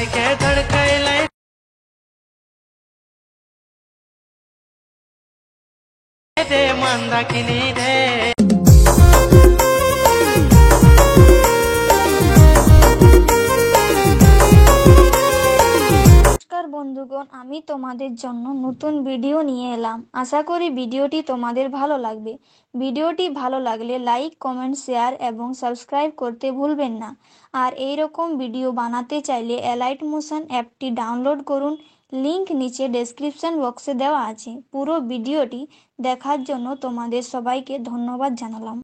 के धड़कैले दे मंदाकिनी रे। নমস্কার বন্ধুগণ, আমি তোমাদের জন্য নতুন ভিডিও নিয়ে এলাম। আশা করি ভিডিওটি তোমাদের ভালো লাগবে। ভিডিওটি ভালো লাগলে লাইক, কমেন্ট, শেয়ার এবং সাবস্ক্রাইব করতে ভুলবেন না। আর এই রকম ভিডিও বানাতে চাইলে এলাইট মোশন অ্যাপটি ডাউনলোড করুন। লিংক নিচে ডেসক্রিপশন বক্সে দেওয়া আছে। পুরো ভিডিওটি দেখার জন্য তোমাদের সবাইকে ধন্যবাদ জানালাম।